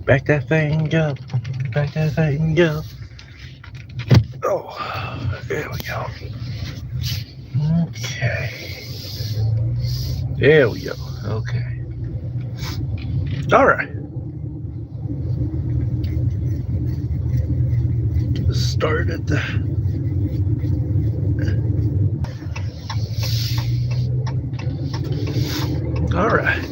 Back that thing up. Back that thing up. Oh, there we go. Okay. There we go. Okay. All right. Started. All right.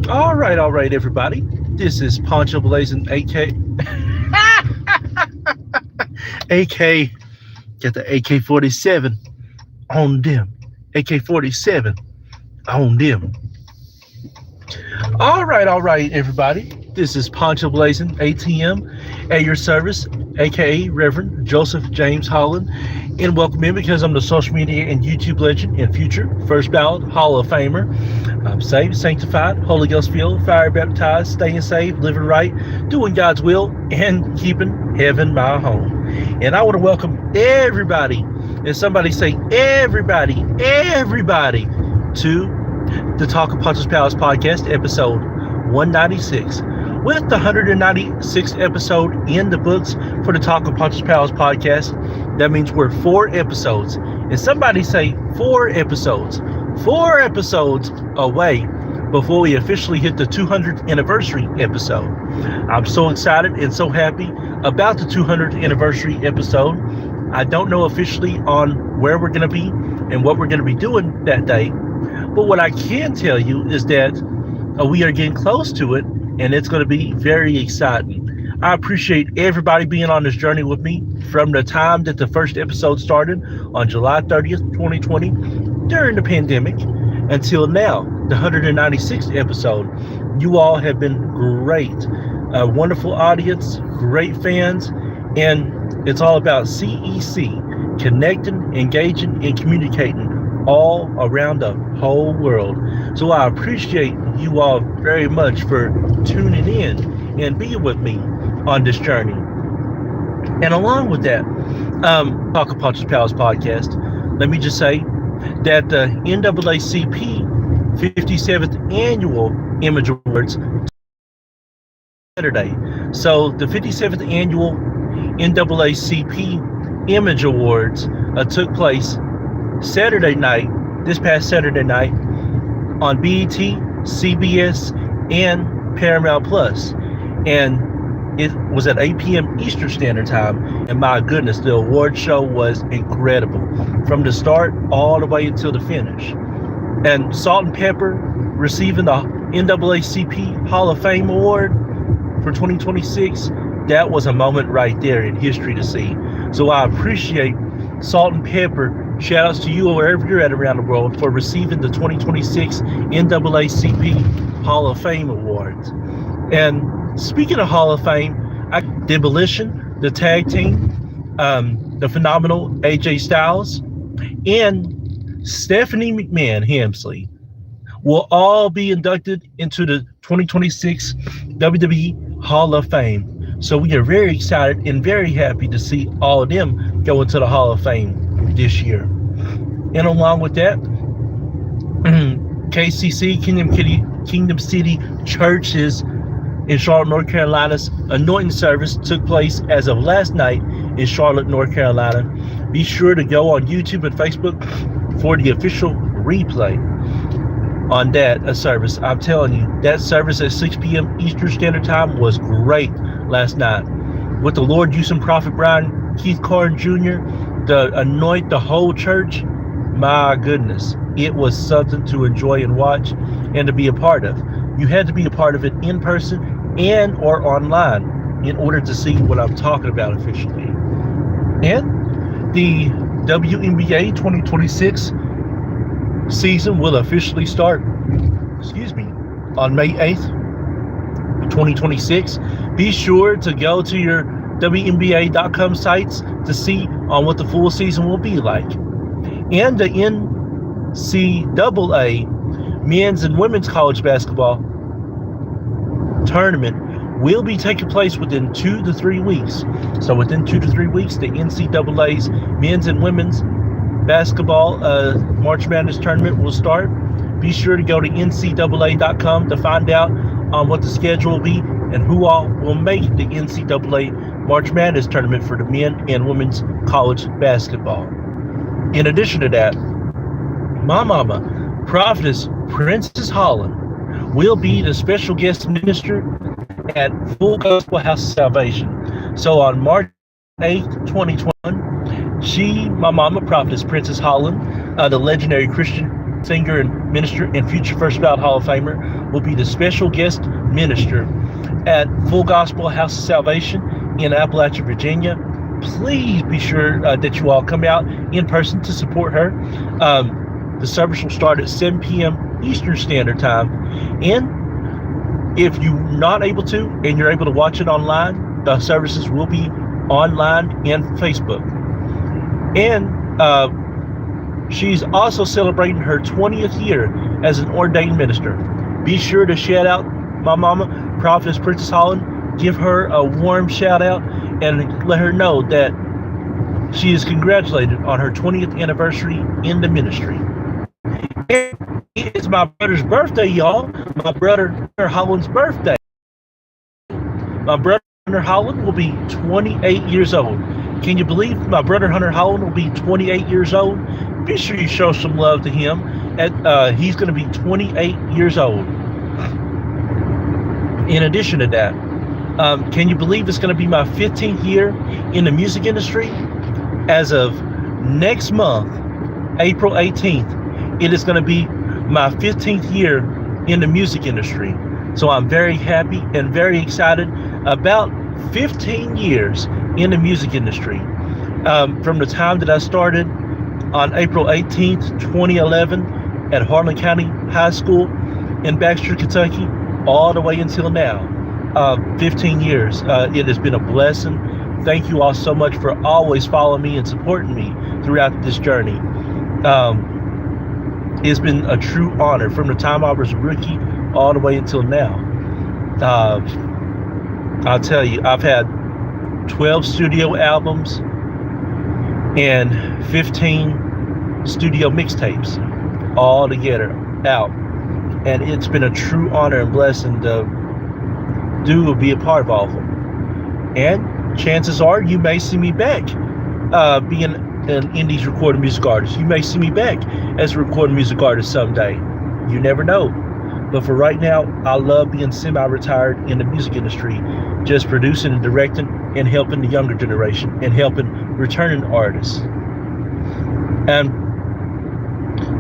All right, everybody. This is Poncho Blazing, AK. AK. Got the AK-47 on them. AK-47 on them. All right, everybody. This is Poncho Blazing, ATM, at your service, aka Reverend Joseph James Holland, and welcome in because I'm the social media and YouTube legend and future first ballot Hall of Famer. I'm saved, sanctified, Holy Ghost filled, fire baptized, staying saved, living right, doing God's will, and keeping heaven my home. And I want to welcome everybody, and somebody say everybody, to the Talk of Poncho's Palace podcast, episode 196. With the 196th episode in the books for the Talk of Poncho's Palace podcast, that means we're 4 episodes. And somebody say 4 episodes. 4 episodes away before we officially hit the 200th anniversary episode. I'm so excited and so happy about the 200th anniversary episode. I don't know officially on where we're going to be and what we're going to be doing that day. But what I can tell you is that we are getting close to it, and it's going to be very exciting. I appreciate everybody being on this journey with me from the time that the first episode started on July 30th, 2020, during the pandemic, until now, the 196th episode. You all have been great, a wonderful audience, great fans, and it's all about CEC, connecting, engaging, and communicating all around the whole world. So I appreciate you all very much for tuning in and being with me on this journey. And along with that, Talk of Poncho's Palace podcast, let me just say that the NAACP 57th Annual Image Awards Saturday. So the 57th Annual NAACP Image Awards took place Saturday night, this past Saturday night, on BET, CBS, and Paramount Plus. And it was at 8 p.m. Eastern Standard Time. And my goodness, the award show was incredible. From the start all the way until the finish. And Salt and Pepper receiving the NAACP Hall of Fame Award for 2026, that was a moment right there in history to see. So I appreciate Salt and Pepper. Shout outs to you wherever you're at around the world for receiving the 2026 NAACP Hall of Fame Awards. And speaking of Hall of Fame, Demolition, the tag team, the phenomenal AJ Styles, and Stephanie McMahon Hemsley will all be inducted into the 2026 WWE Hall of Fame. So we are very excited and very happy to see all of them go into the Hall of Fame this year. And along with that, KCC, Kingdom City Churches in Charlotte, North Carolina's anointing service took place as of last night in Charlotte, North Carolina. Be sure to go on YouTube and Facebook for the official replay on that service. I'm telling you, that service at 6 p.m. Eastern Standard Time was great last night. With the Lord using Prophet Brian Keith Carn Jr. to anoint the whole church, my goodness, it was something to enjoy and watch and to be a part of. You had to be a part of it in person and or online in order to see what I'm talking about officially. And the WNBA 2026 season will officially start, on May 8th, 2026. Be sure to go to your WNBA.com sites to see on what the full season will be like. And the NCAA men's and women's college basketball tournament will be taking place within 2 to 3 weeks. So within 2 to 3 weeks, the NCAA's men's and women's basketball March Madness tournament will start. Be sure to go to ncaa.com to find out what the schedule will be and who all will make the NCAA March Madness tournament for the men and women's college basketball. In addition to that, my mama, Prophetess Princess Holland, will be the special guest minister at Full Gospel House of Salvation. So on March 8th, 2021, my mama, Prophetess Princess Holland, the legendary Christian singer and minister and future First Ballot Hall of Famer, will be the special guest minister at Full Gospel House of Salvation in Appalachia, Virginia. Please be sure that you all come out in person to support her. The service will start at 7 p.m. Eastern Standard Time. And if you're not able to and you're able to watch it online, the services will be online and Facebook. And she's also celebrating her 20th year as an ordained minister. Be sure to shout out my mama, Prophetess Princess Holland. Give her a warm shout out and let her know that she is congratulated on her 20th anniversary in the ministry. And it's my brother's birthday, y'all. My brother Hunter Holland's birthday. My brother Hunter Holland will be 28 years old. Can you believe my brother Hunter Holland will be 28 years old? Be sure you show some love to him. He's going to be 28 years old. In addition to that, can you believe it's going to be my 15th year in the music industry? As of next month, April 18th, it is going to be my 15th year in the music industry. So I'm very happy and very excited about 15 years in the music industry. From the time that I started on April 18th, 2011 at Harlan County High School in Baxter, Kentucky, all the way until now. 15 years. It has been a blessing. Thank you all so much for always following me and supporting me throughout this journey. It's been a true honor from the time I was a rookie all the way until now. I'll tell you, I've had 12 studio albums and 15 studio mixtapes all together out. And it's been a true honor and blessing to be a part of all of them. And chances are you may see me back being an indies recording music artist. You may see me back as a recording music artist someday. You never know. But for right now, I love being semi-retired in the music industry, just producing and directing and helping the younger generation and helping returning artists. And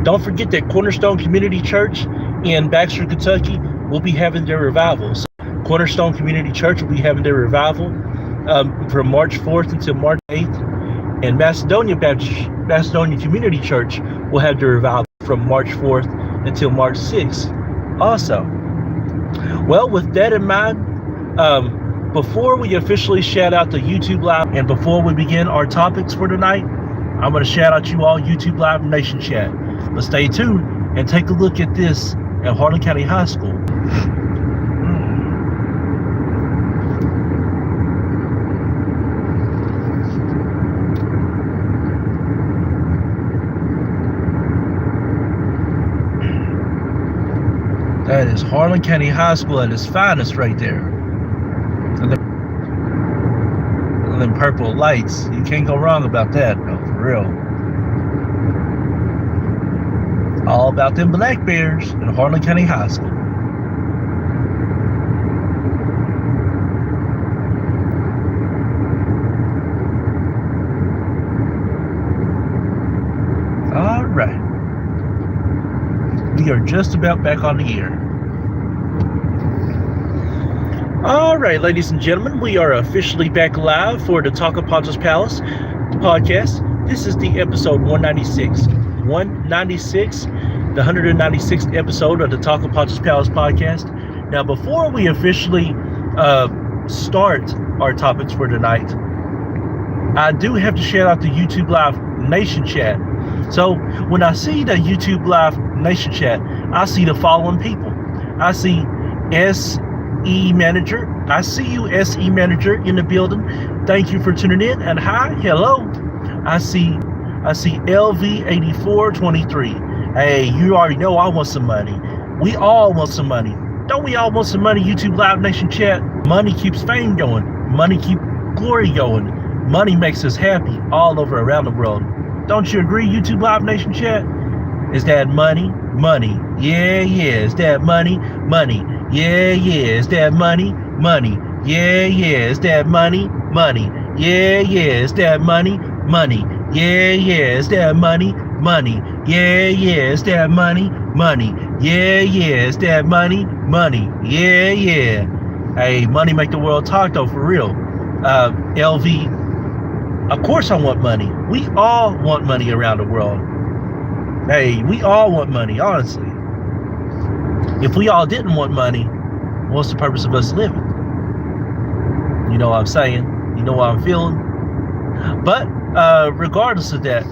don't forget that Cornerstone Community Church in Baxter, Kentucky will be having their revival. So Cornerstone Community Church will be having their revival from March 4th until March 8th. And Macedonia Community Church will have their revival from March 4th until March 6th also. Well, with that in mind, before we officially shout out the YouTube Live and before we begin our topics for tonight, I'm going to shout out you all YouTube Live Nation Chat. But stay tuned and take a look at this at Harlan County High School. That is Harlan County High School at its finest right there. And them purple lights, you can't go wrong about that, no, for real. All about them Black Bears in Harlan County High School. All right. We are just about back on the air. All right, ladies and gentlemen, we are officially back live for the Talk of Poncho's Palace podcast. This is the episode 196. 196, the 196th episode of the Talk of Poncho's Palace podcast. Now, before we officially start our topics for tonight, I do have to shout out the YouTube Live Nation Chat. So when I see the YouTube Live Nation Chat, I see the following people. I see SE Manager. I see you, SE Manager, in the building. Thank you for tuning in. And hi, hello. I see LV8423. Hey, you already know I want some money. We all want some money. Don't we all want some money, YouTube Live Nation chat? Money keeps fame going. Money keeps glory going. Money makes us happy all over around the world. Don't you agree, YouTube Live Nation chat? Is that money? Money. Yeah, yeah. Is that money? Money. Yeah, yeah. Is that money? Money. Yeah, yeah. Is that money? Money. Yeah, yeah. Is that money? Money. Yeah, yeah. Is that money? Money. Yeah, yeah. Is that money? Money. Yeah, yeah. Is that money? Money. Yeah, yeah. Hey, money make the world talk though, for real. LV, of course I want money. We all want money around the world. Hey, we all want money, honestly. If we all didn't want money, what's the purpose of us living? You know what I'm saying? You know what I'm feeling? But regardless of that,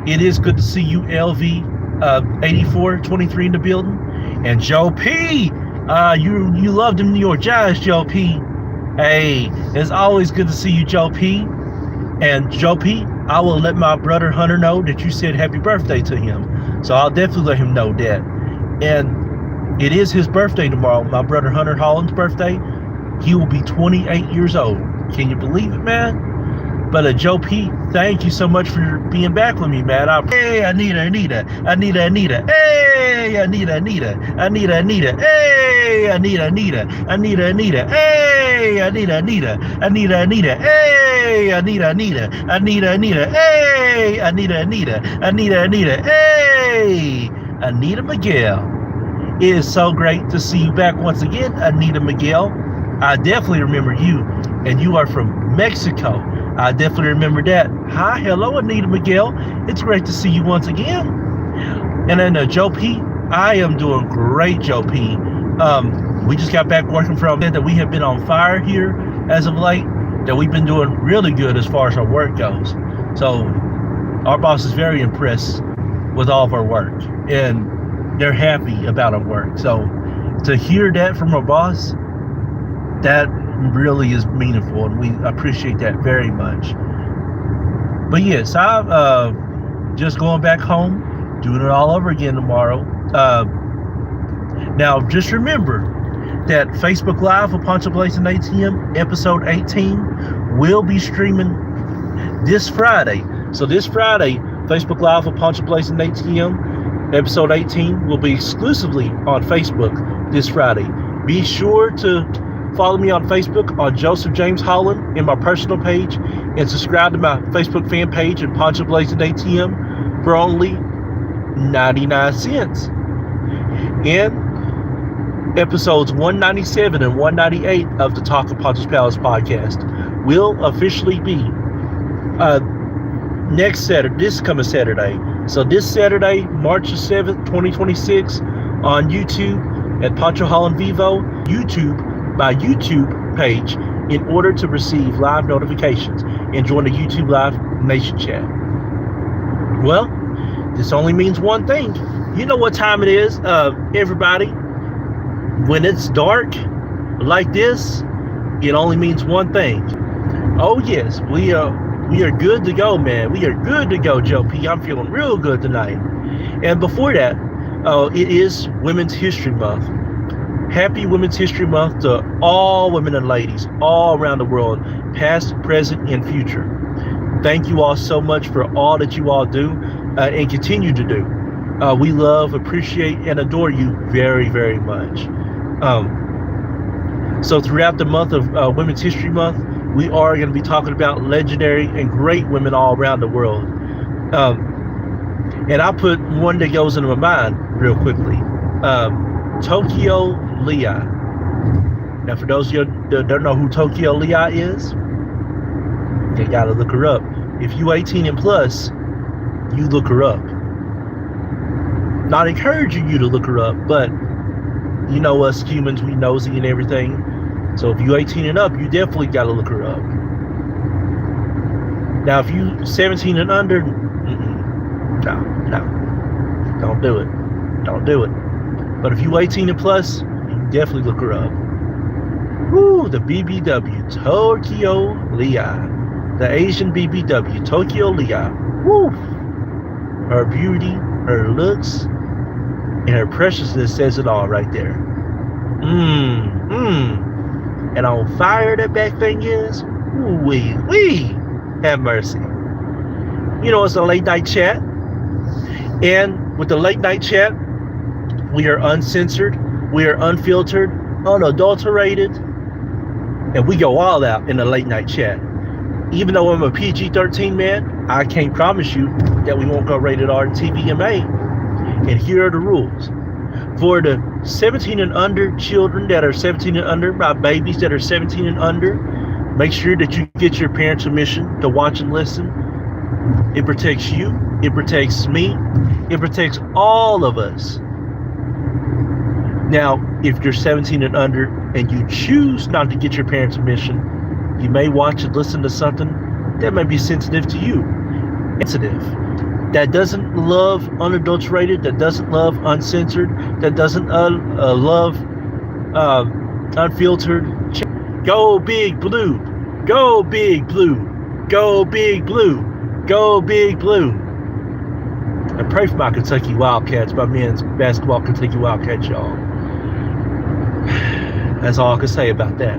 it is good to see you, LV 8423 in the building. And Joe P, you loved them New York Giants, Joe P. Hey, it's always good to see you, Joe P. And Joe P, I will let my brother Hunter know that you said happy birthday to him. So I'll definitely let him know that. And it is his birthday tomorrow, my brother Hunter Holland's birthday. He will be 28 years old. Can you believe it, man? But Joe P, thank you so much for being back with me, man. Hey, Anita. Hey, Anita. Hey, Anita. Hey, Anita. Hey, Anita. Hey, Anita. Hey, Anita Miguel. It is so great to see you back once again, Anita Miguel. I definitely remember you, and you are from Mexico. I definitely remember that. Hi, hello, Anita Miguel. It's great to see you once again. And then Joe P, I am doing great, Joe P. We just got back working from that we have been on fire here as of late, that we've been doing really good as far as our work goes. So our boss is very impressed with all of our work, and they're happy about our work. So to hear that from our boss, that really is meaningful, and we appreciate that very much. But yes, I'm just going back home, doing it all over again tomorrow. Now just remember that Facebook Live for Poncho Blazing ATM episode 18 will be streaming this Friday. So this Friday, Facebook Live for Poncho Blazing ATM episode 18 will be exclusively on Facebook this Friday. Be sure to follow me on Facebook on Joseph James Holland in my personal page, and subscribe to my Facebook fan page at Poncho Blazing ATM for only 99 cents. In episodes 197 and 198 of the Talk of Poncho's Palace podcast will officially be next Saturday, this coming Saturday. So this Saturday, March the 7th, 2026, on YouTube at Poncho Holland Vivo, my YouTube page, in order to receive live notifications and join the YouTube Live Nation chat. Well, this only means one thing. You know what time it is, everybody. When it's dark like this, it only means one thing. Oh yes, we are good to go, man. We are good to go, Joe P. I'm feeling real good tonight. And before that, it is Women's History Month. Happy Women's History Month to all women and ladies all around the world, past, present, and future. Thank you all so much for all that you all do and continue to do. We love, appreciate, and adore you very, very much. So throughout the month of Women's History Month, we are going to be talking about legendary and great women all around the world. And I'll put one that goes into my mind real quickly. Tokyo Leah. Now, for those of you that don't know who Tokyo Leah is, you gotta look her up. If you 18 and plus, you look her up. Not encouraging you to look her up, but you know us humans, we nosy and everything. So if you 18 and up, you definitely gotta look her up. Now, if you 17 and under, no, don't do it. Don't do it. But if you 18 and plus, you definitely look her up. Woo, the BBW, Tokyo Leah. The Asian BBW, Tokyo Leah. Woo. her beauty, her looks, and her preciousness says it all right there. And on fire that back thing is, wee, have mercy. You know, it's a late night chat. And with the late night chat, we are uncensored, we are unfiltered, unadulterated, and we go all out in the late night chat. Even though I'm a PG-13 man, I can't promise you that we won't go rated R and TVMA. And here are the rules. For the 17 and under children that are 17 and under, my babies that are 17 and under, make sure that you get your parents' permission to watch and listen. It protects you, it protects me, it protects all of us. Now, if you're 17 and under and you choose not to get your parents' permission, you may watch and listen to something that may be sensitive to you. Sensitive. That doesn't love unadulterated, that doesn't love uncensored, that doesn't love unfiltered. Go Big Blue. Go Big Blue. Go Big Blue. Go Big Blue. And pray for my Kentucky Wildcats, my men's basketball Kentucky Wildcats, y'all. That's all I can say about that.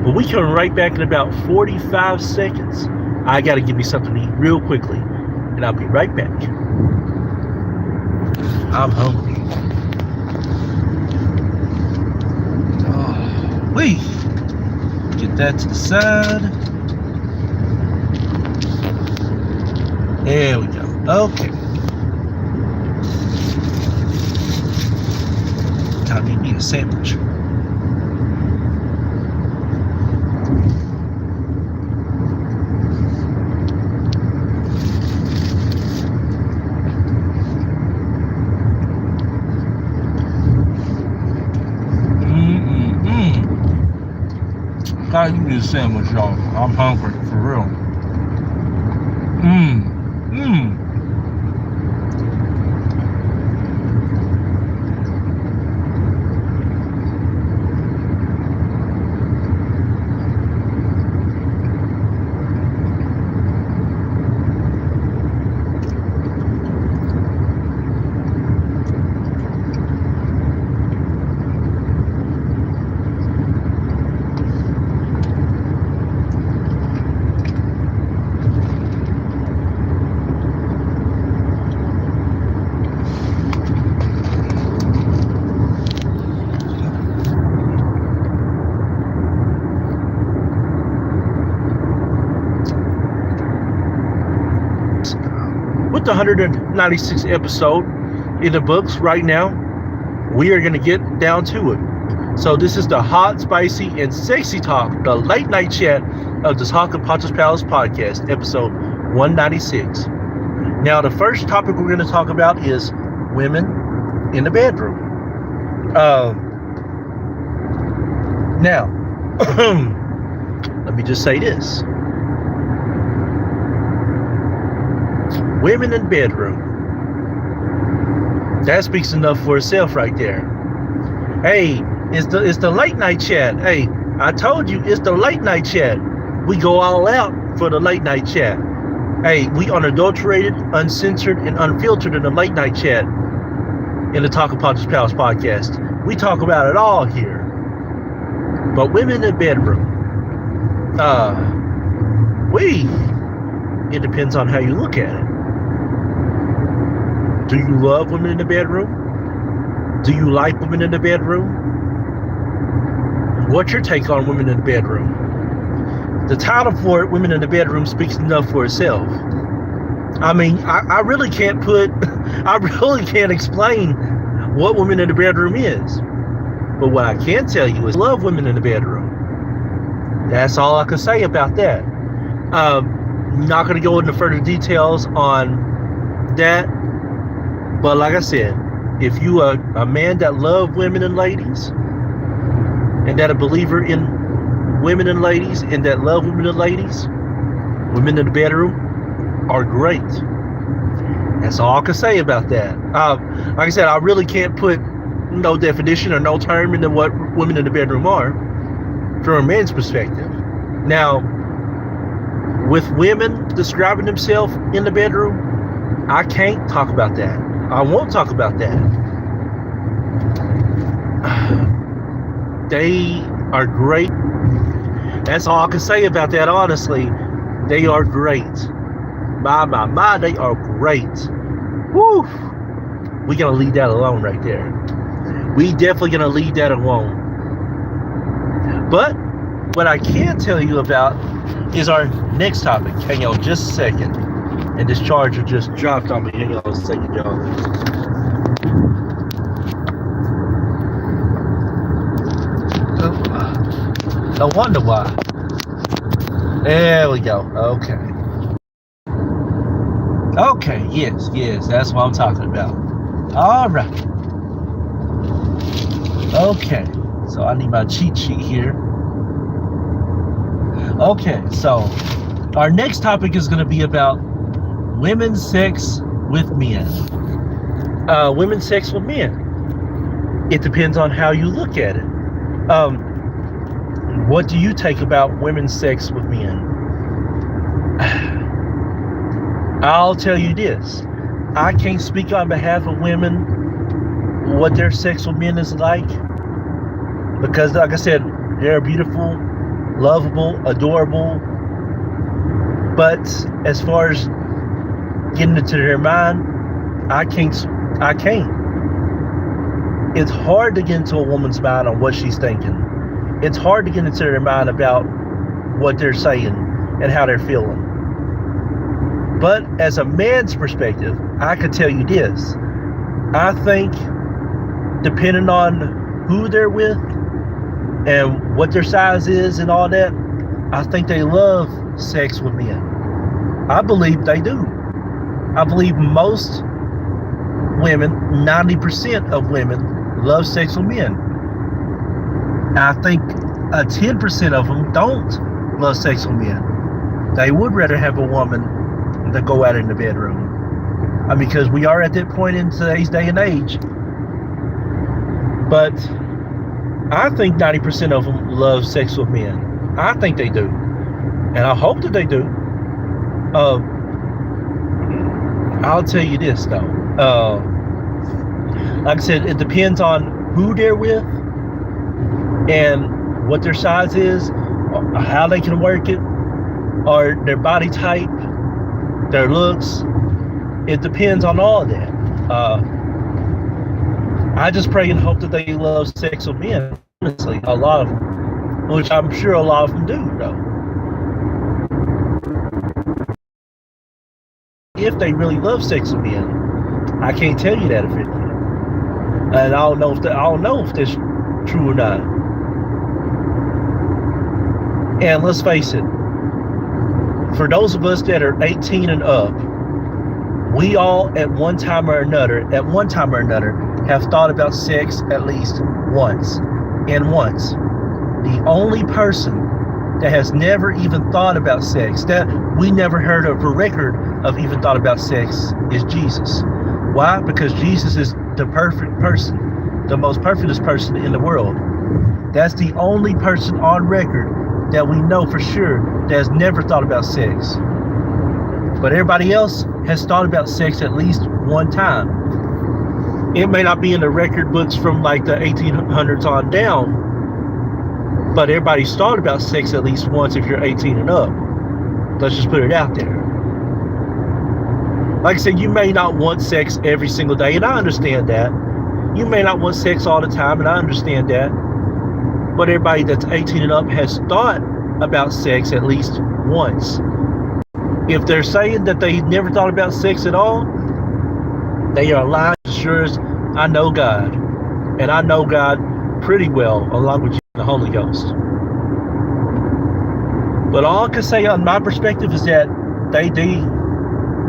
But we come right back in about 45 seconds. I got to give me something to eat real quickly, and I'll be right back. I'm hungry. Oh, wait. Get that to the side. There we go. Okay. Time to eat a sandwich. Gotta eat me a sandwich, y'all. I'm hungry, for real. With the 196th episode in the books right now, we are going to get down to it. So this is the hot, spicy, and sexy talk, the late night chat of the Talk of Poncho's Palace podcast, episode 196. Now, the first topic we're going to talk about is women in the bedroom. Now, let me just say this. Women in bedroom. That speaks enough for itself right there. Hey, it's the late night chat. Hey, I told you it's the late night chat. We go all out for the late night chat. Hey, we unadulterated, uncensored, and unfiltered in the late night chat in the Talk of Poncho's Palace podcast. We talk about it all here. But women in the bedroom. It depends on how you look at it. Do you love women in the bedroom? Do you like women in the bedroom? What's your take on women in the bedroom? The title for it, Women in the Bedroom, speaks enough for itself. I mean, I really can't explain what women in the bedroom is. But what I can tell you is I love women in the bedroom. That's all I can say about that. I'm not going to go into further details on that. But like I said, if you are a man that loves women and ladies, and that a believer in women and ladies, and that love women and ladies, women in the bedroom are great. That's all I can say about that. Like I said, I really can't put no definition or no term into what women in the bedroom are from a man's perspective. Now, with women describing themselves in the bedroom, I can't talk about that. I won't talk about that. They are great. That's all I can say about that, honestly. They are great. My, they are great. Woo! We're going to leave that alone right there. We definitely going to leave that alone. But what I can tell you about is our next topic. Hang on just a second. And this charger just dropped on me. Hang on a second, y'all. No wonder why. There we go. Okay, yes, that's what I'm talking about. All right. Okay, so I need my cheat sheet here. Okay, so our next topic is going to be about women's sex with men. Women's sex with men. It depends on how you look at it. What do you take about women's sex with men? I'll tell you this. I can't speak on behalf of women what their sex with men is like. Because like I said, they're beautiful, lovable, adorable. But as far as getting into their mind, I can't. It's hard to get into a woman's mind on what she's thinking. It's hard to get into their mind about what they're saying and how they're feeling. But as a man's perspective, I could tell you this. I think depending on who they're with and what their size is and all that, I think they love sex with men. I believe they do. I believe most women, 90% of women, love sex with men. I think 10% of them don't love sex with men. They would rather have a woman than go out in the bedroom. I mean, because we are at that point in today's day and age. But I think 90% of them love sex with men. I think they do. And I hope that they do. I'll tell you this, though. Like I said, it depends on who they're with and what their size is, how they can work it, or their body type, their looks. It depends on all of that. I just pray and hope that they love sex with men, honestly. A lot of them, which I'm sure a lot of them do, though. If they really love sex with men, I can't tell you that officially. And I don't know if that's true or not. And let's face it, for those of us that are 18 and up, we all at one time or another, have thought about sex at least once. And once. The only person that has never even thought about sex, that we never heard of a record of even thought about sex, is Jesus. Why? Because Jesus is the perfect person, the most perfectest person in the world. That's the only person on record that we know for sure that has never thought about sex. But everybody else has thought about sex at least one time. It may not be in the record books from like the 1800s on down, but everybody's thought about sex at least once if you're 18 and up. Let's just put it out there. Like I said, you may not want sex every single day, and I understand that. You may not want sex all the time, and I understand that. But everybody that's 18 and up has thought about sex at least once. If they're saying that they never thought about sex at all, they are lying as sure as I know God. And I know God pretty well, along with you and the Holy Ghost. But all I can say on my perspective is that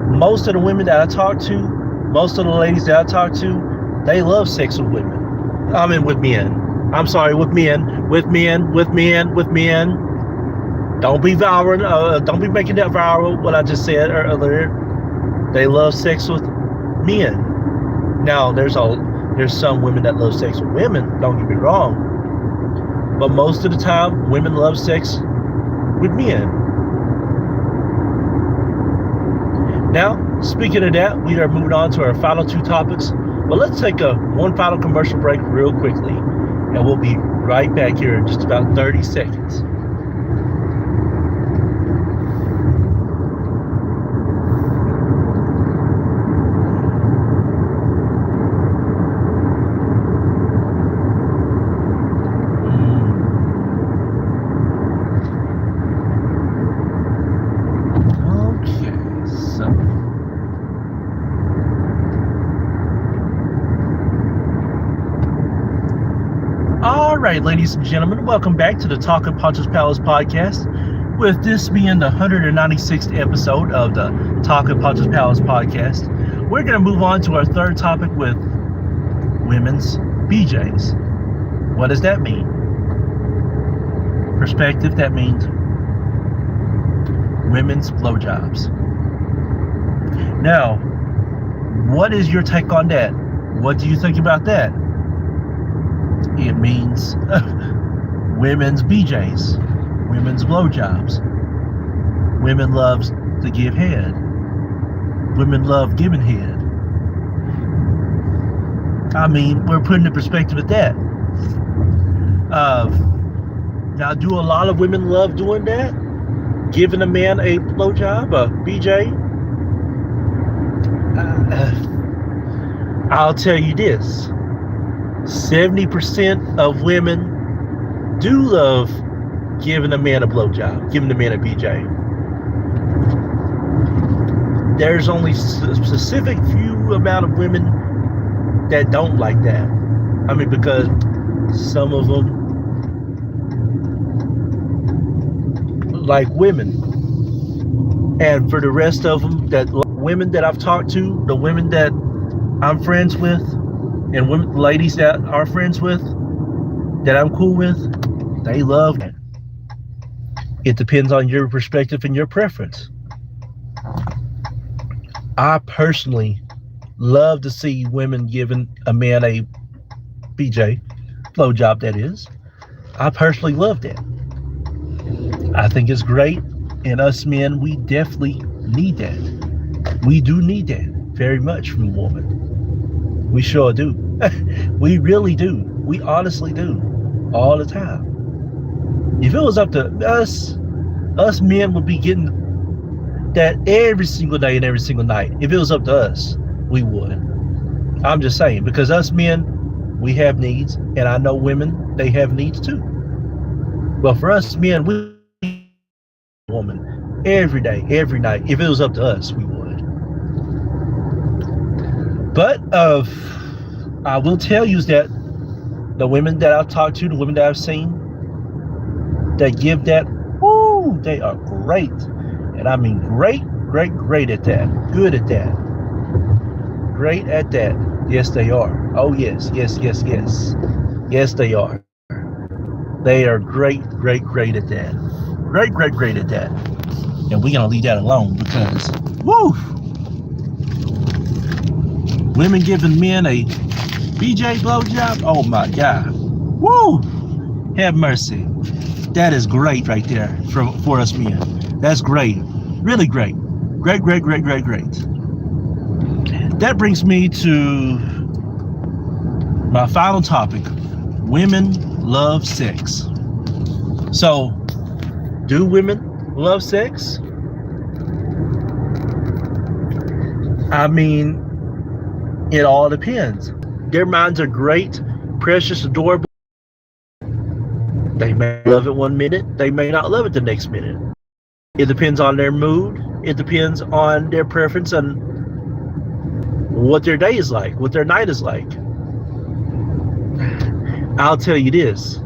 most of the women that I talk to, most of the ladies that I talk to, they love sex with women. I mean, with men. I'm sorry, with men. Don't be viral. Don't be making that viral, what I just said earlier. They love sex with men. Now, there's some women that love sex with women, don't get me wrong. But most of the time, women love sex with men. Now, speaking of that, we are moving on to our final two topics. But let's take one final commercial break real quickly, and we'll be right back here in just about 30 seconds. All right, ladies and gentlemen, welcome back to the Talking Poncho's Palace podcast. With this being the 196th episode of the Talking Poncho's Palace podcast, we're going to move on to our third topic with women's BJs. What does that mean? Perspective, that means women's blowjobs. Now, what is your take on that? What do you think about that? It means women's BJs, women's blowjobs. Women loves to give head. Women love giving head. I mean, we're putting the perspective at that. Now, do a lot of women love doing that? Giving a man a blowjob, a BJ? I'll tell you this. 70% of women do love giving a man a blowjob, giving a man a BJ. There's only a specific few amount of women that don't like that. I mean, because some of them like women. And for the rest of them, that women that I've talked to, the women that I'm friends with, and women, ladies that are friends with, that I'm cool with, they love it. It depends on your perspective and your preference. I personally love to see women giving a man a BJ, blowjob that is. I personally love that. I think it's great, and us men, we definitely need that. We do need that very much from a woman. We sure do. We really do. We honestly do. All the time. If it was up to us men would be getting that every single day and every single night. If it was up to us, we would. I'm just saying, because us men, we have needs, and I know women, they have needs too. But for us men, we woman every day, every night. If it was up to us, we would. But I will tell you that the women that I've talked to, the women that I've seen, that give that, woo, they are great. And I mean great at that. Good at that. Great at that. Yes, they are. Oh, yes. Yes, they are. They are great at that. Great at that. And we're going to leave that alone because, woo! Women giving men a BJ blowjob, oh my God. Woo! Have mercy. That is great right there for us men. That's great. Really great. Great. That brings me to my final topic. Women love sex. So, do women love sex? I mean, it all depends. Their minds are great, precious, adorable. They may love it 1 minute, they may not love it the next minute. It depends on their mood. It depends on their preference and what their day is like, what their night is like. I'll tell you this.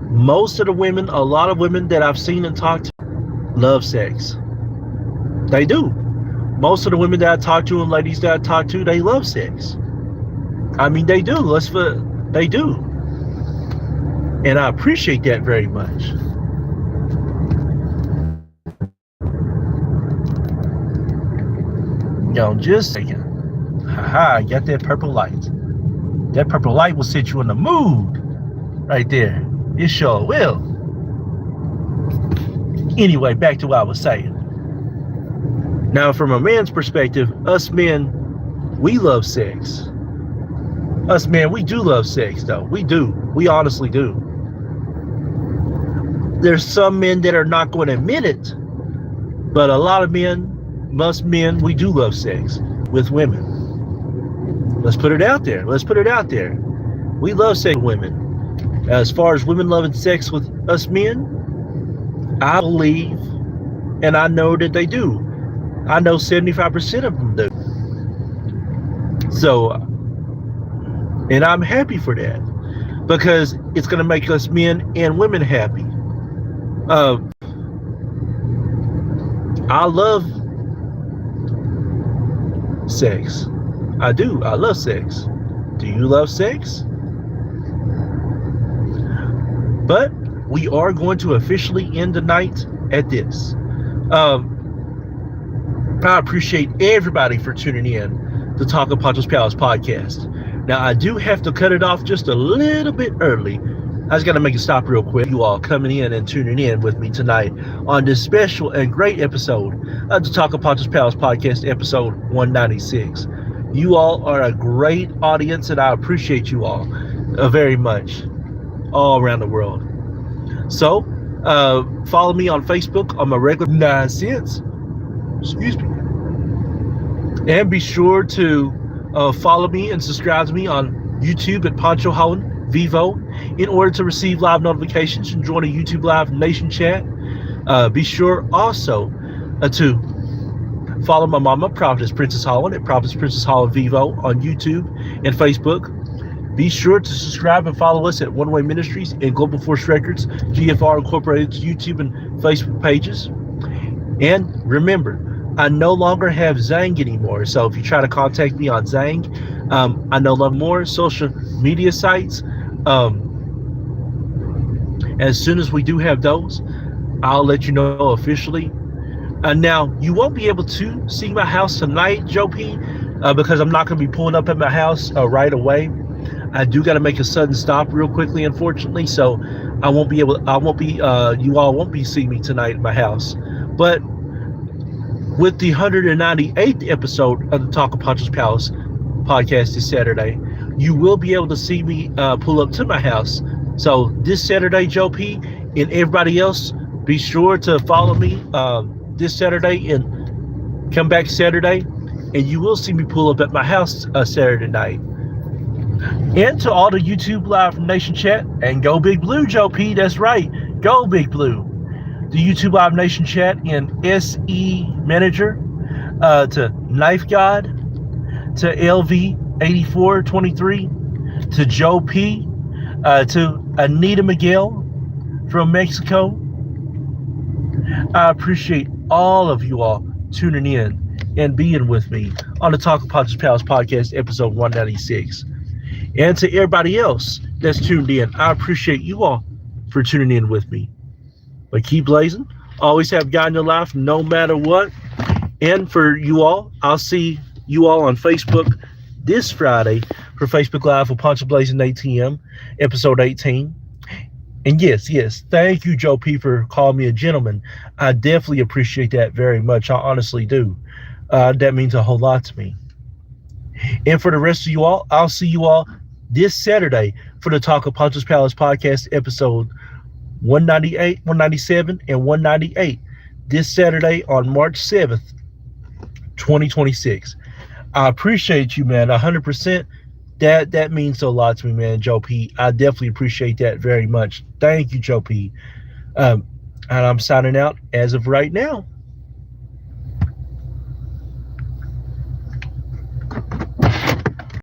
Most of the women, a lot of women that I've seen and talked to, love sex. They do. Most of the women that I talk to and ladies that I talk to, they love sex. I mean, they do. They do. And I appreciate that very much. Yo, just a second. Haha, I got that purple light. That purple light will set you in the mood. Right there. It sure will. Anyway, back to what I was saying. Now, from a man's perspective, us men, we love sex. Us men, we do love sex, though. We do. We honestly do. There's some men that are not going to admit it, but a lot of men, most men, we do love sex with women. Let's put it out there. Let's put it out there. We love sex with women. As far as women loving sex with us men, I believe, and I know that they do. I know 75% of them do. So, and I'm happy for that, because it's going to make us men and women happy. I love sex. I do. I love sex. Do you love sex? But we are going to officially end the night at this. I appreciate everybody for tuning in to Talk of Poncho's Palace podcast. Now, I do have to cut it off just a little bit early. I just got to make it stop real quick. You all coming in and tuning in with me tonight on this special and great episode of the Talk of Poncho's Palace podcast, episode 196. You all are a great audience, and I appreciate you all very much all around the world. So, follow me on Facebook on my regular nonsense. Excuse me. And be sure to follow me and subscribe to me on YouTube at Poncho Holland Vivo in order to receive live notifications and join a YouTube Live Nation chat. Be sure also to follow my mama, Prophetess Princess Holland, at Prophetess Princess Holland Vivo on YouTube and Facebook. Be sure to subscribe and follow us at One Way Ministries and Global Force Records, GFR Incorporated's YouTube and Facebook pages. And remember, I no longer have Zang anymore. So if you try to contact me on Zang, I no longer more social media sites. As soon as we do have those, I'll let you know officially. Now, you won't be able to see my house tonight, Joe P, because I'm not going to be pulling up at my house right away. I do got to make a sudden stop real quickly, unfortunately. So you all won't be seeing me tonight at my house. But with the 198th episode of the Talk of Poncho's Palace podcast this Saturday, you will be able to see me pull up to my house. So this Saturday, Joe P, and everybody else, be sure to follow me this Saturday and come back Saturday, and you will see me pull up at my house Saturday night. And to all the YouTube Live Nation chat, and go Big Blue, Joe P, that's right, go Big Blue. The YouTube Live Nation chat and SE Manager, to Knife God, to LV8423, to Joe P, to Anita Miguel from Mexico. I appreciate all of you all tuning in and being with me on the Talk of Poncho's Palace podcast, episode 196. And to everybody else that's tuned in, I appreciate you all for tuning in with me. But keep blazing. Always have God in your life, no matter what. And for you all, I'll see you all on Facebook this Friday for Facebook Live for Poncho Blazing ATM, episode 18. And yes, thank you, Joe P, for calling me a gentleman. I definitely appreciate that very much. I honestly do. That means a whole lot to me. And for the rest of you all, I'll see you all this Saturday for the Talk of Poncho's Palace podcast, episode 198, 197, and 198. This Saturday on March 7th, 2026. I appreciate you, man, 100%. That means a lot to me, man, Joe P. I definitely appreciate that very much. Thank you, Joe P. And I'm signing out as of right now.